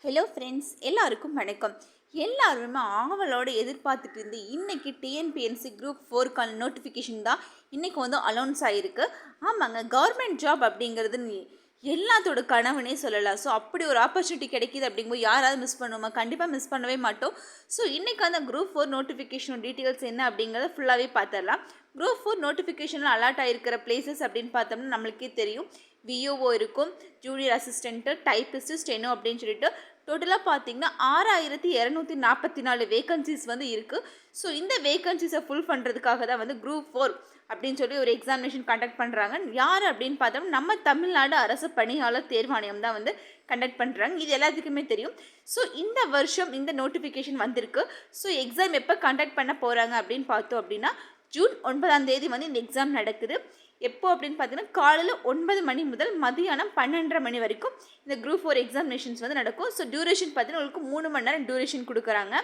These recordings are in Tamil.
ஹலோ ஃப்ரெண்ட்ஸ், எல்லாருக்கும் வணக்கம். எல்லாருமே ஆவலோடு எதிர்பார்த்துட்டு இருந்து இன்றைக்கி டிஎன்பிஎன்சி குரூப் 4க்கான நோட்டிஃபிகேஷன் தான் இன்றைக்கி வந்து அனௌன்ஸ் ஆகிருக்கு. ஆமாங்க, கவர்மெண்ட் ஜாப் அப்படிங்கிறது எல்லாத்தோட கனவுனே சொல்லலாம். ஸோ அப்படி ஒரு ஆப்பர்ச்சுனிட்டி கிடைக்கிது அப்படிங்கும்போது யாராவது மிஸ் பண்ணுவோமா? கண்டிப்பாக மிஸ் பண்ணவே மாட்டோம். ஸோ இன்றைக்கி அந்த குரூப் 4 நோட்டிஃபிகேஷன் டீட்டெயில்ஸ் என்ன அப்படிங்கிறத ஃபுல்லாகவே பார்த்துடலாம். குரூப் 4 நோட்டிஃபிகேஷனில் அலாட் ஆகிருக்கிற பிளேசஸ் அப்படின்னு பார்த்தோம்னா நம்மளுக்கே தெரியும். விஓஓ இருக்கும், ஜூனியர் அசிஸ்டண்ட்டு, டைப்பிஸ்ட்டு, ஸ்டெனோ அப்படின்னு சொல்லிட்டு டோட்டலாக பார்த்தீங்கன்னா 6244 வேகன்சிஸ் வந்து இருக்குது. ஸோ இந்த வேகன்சிஸை ஃபுல் பண்ணுறதுக்காக தான் வந்து குரூப் 4 அப்படின்னு சொல்லி ஒரு எக்ஸாமினேஷன் கண்டக்ட் பண்ணுறாங்க. யார் அப்படின்னு பார்த்தோம்னா நம்ம தமிழ்நாடு அரசு பணியாளர் தேர்வாணையம் தான் வந்து கண்டக்ட் பண்ணுறாங்க. இது எல்லாத்துக்குமே தெரியும். ஸோ இந்த வருஷம் இந்த நோட்டிஃபிகேஷன் வந்திருக்கு. ஸோ எக்ஸாம் எப்போ கண்டக்ட் பண்ண போகிறாங்க அப்படின்னு பார்த்தோம் அப்படின்னா ஜூன் 9ஆம் தேதி வந்து இந்த எக்ஸாம் நடக்குது. எப்போ அப்படின்னு பார்த்தீங்கன்னா காலையில் 9 மணி முதல் மதியானம் 12:30 மணி வரைக்கும் இந்த குரூப் 4 எக்ஸாமினேஷன்ஸ் வந்து நடக்கும். ஸோ டியூரேஷன் பார்த்தீங்கன்னா உங்களுக்கு 3 மணி நேரம் டியூரேஷன் கொடுக்குறாங்க.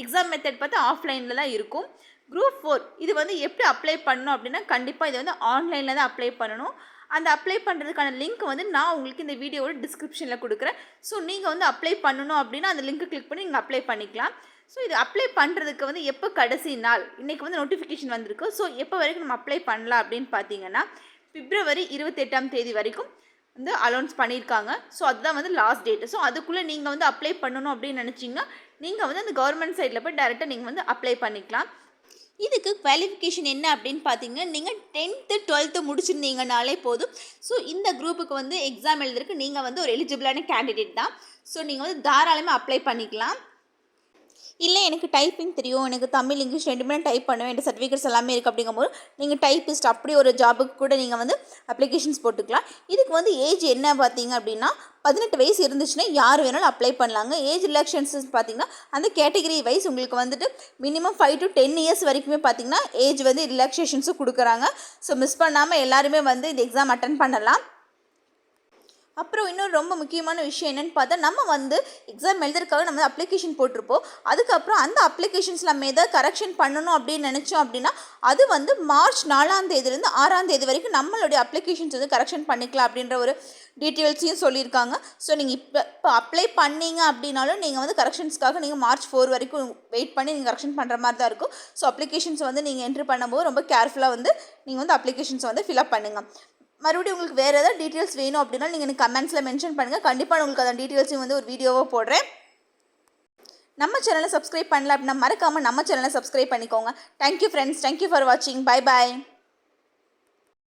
எக்ஸாம் மெத்தட் பார்த்து ஆஃப்லைனில் தான் இருக்கும். குரூப் 4 இது வந்து எப்படி அப்ளை பண்ணணும் அப்படின்னா கண்டிப்பாக இதை வந்து ஆன்லைனில் தான் அப்ளை பண்ணணும். அந்த அப்ளை பண்ணுறதுக்கான லிங்க் வந்து நான் உங்களுக்கு இந்த வீடியோவோட டிஸ்கிரிப்ஷனில் கொடுக்குறேன். ஸோ நீங்கள் வந்து அப்ளை பண்ணணும் அப்படின்னா அந்த லிங்க்கை கிளிக் பண்ணி நீங்கள் அப்ளை பண்ணிக்கலாம். ஸோ இது அப்ளை பண்ணுறதுக்கு வந்து எப்போ கடைசி நாள் இன்றைக்கி வந்து நோட்டிஃபிகேஷன் வந்திருக்கு. ஸோ எப்போ வரைக்கும் நம்ம அப்ளை பண்ணலாம் அப்படின்னு பார்த்தீங்கன்னா பிப்ரவரி 28ஆம் தேதி வரைக்கும் வந்து அலௌன்ஸ் பண்ணியிருக்காங்க. ஸோ அதுதான் வந்து லாஸ்ட் டேட்டு. ஸோ அதுக்குள்ளே நீங்கள் வந்து அப்ளை பண்ணணும் அப்படின்னு நினச்சிங்கன்னா நீங்கள் வந்து அந்த கவர்மெண்ட் சைடில் போய் டேரெக்டாக நீங்கள் வந்து அப்ளை பண்ணிக்கலாம். இதுக்கு குவாலிஃபிகேஷன் என்ன அப்படின்னு பார்த்தீங்கன்னா நீங்கள் 10th 12th முடிச்சிருந்தீங்கனாலே போதும். ஸோ இந்த குரூப்புக்கு வந்து எக்ஸாம் எழுதுறதுக்கு நீங்கள் வந்து ஒரு எலிஜிபிளான கேண்டிடேட் தான். ஸோ நீங்கள் வந்து தாராளமாக அப்ளை பண்ணிக்கலாம். இல்லை எனக்கு டைப்பிங் தெரியும், எனக்கு தமிழ் இங்கிலீஷ் ரெண்டுமே டைப் பண்ணுவேன், என் சர்டிஃபிகேட்ஸ் எல்லாமே இருக்குது அப்படிங்கும்போது நீங்கள் டைப்பிஸ்ட் அப்படி ஒரு ஜாபுக்கு கூட நீங்கள் வந்து அப்ளிகேஷன்ஸ் போட்டுக்கலாம். இதுக்கு வந்து ஏஜ் என்ன பார்த்தீங்க அப்படின்னா 18 வயசு இருந்துச்சுன்னா யார் வேணாலும் அப்ளை பண்ணலாங்க. ஏஜ் ரிலாக்ஷன்ஸ் பார்த்தீங்கன்னா அந்த கேட்டகரி வைஸ் உங்களுக்கு வந்துட்டு மினிமம் 5 to 10 இயர்ஸ் வரைக்குமே பார்த்தீங்கன்னா ஏஜ் வந்து ரிலாக்ஸேஷன்ஸும் கொடுக்குறாங்க. ஸோ மிஸ் பண்ணாமல் எல்லாருமே வந்து இந்த எக்ஸாம் அட்டன் பண்ணலாம். அப்புறம் இன்னொரு ரொம்ப முக்கியமான விஷயம் என்னென்னு பார்த்தா நம்ம வந்து எக்ஸாம் எழுதுறதுக்காக நம்ம அப்ளிகேஷன் போட்டிருப்போம். அதுக்கப்புறம் அந்த அப்ளிகேஷன்ஸ் நம்ம எதாவது கரெக்ஷன் பண்ணணும் அப்படின்னு நினச்சோம் அப்படின்னா அது வந்து மார்ச் 4ஆம் தேதியிலேருந்து 6ஆம் தேதி வரைக்கும் நம்மளுடைய அப்ளிகேஷன்ஸ் வந்து கரெக்ஷன் பண்ணிக்கலாம் அப்படின்ற ஒரு டீட்டெயில்ஸையும் சொல்லியிருக்காங்க. ஸோ நீங்கள் இப்போ அப்ளை பண்ணீங்க அப்படின்னாலும் நீங்கள் வந்து கரெக்ஷன்ஸ்க்காக நீங்கள் மார்ச் 4 வரைக்கும் வெயிட் பண்ணி நீங்கள் கரெக்ஷன் பண்ணுற மாதிரி தான் இருக்கும். ஸோ அப்ளிகேஷன்ஸ் வந்து நீங்கள் என்ட்ரி பண்ணும்போது ரொம்ப கேர்ஃபுல்லாக வந்து நீங்கள் வந்து அப்ளிகேஷன்ஸ் வந்து ஃபில்அப் பண்ணுங்கள். மறுபடியும் உங்களுக்கு வேறு ஏதாவது டீட்டெயில்ஸ் வேணும் அப்படின்னா நீங்கள் எனக்கு கமெண்ட்ஸில் மென்ஷன் பண்ணுங்கள். கண்டிப்பாக உங்களுக்கு அந்த டீட்டெயில்ஸையும் வந்து ஒரு வீடியோவாக போடுறேன். நம்ம சேனலை சப்ஸ்கிரைப் பண்ணல அப்படின்னா மறக்காமல் நம்ம சேனலை சப்ஸ்கிரைப் பண்ணிக்கோங்க. தேங்க்யூ ஃப்ரெண்ட்ஸ், தேங்க்யூ ஃபார் வாட்சிங். Bye bye.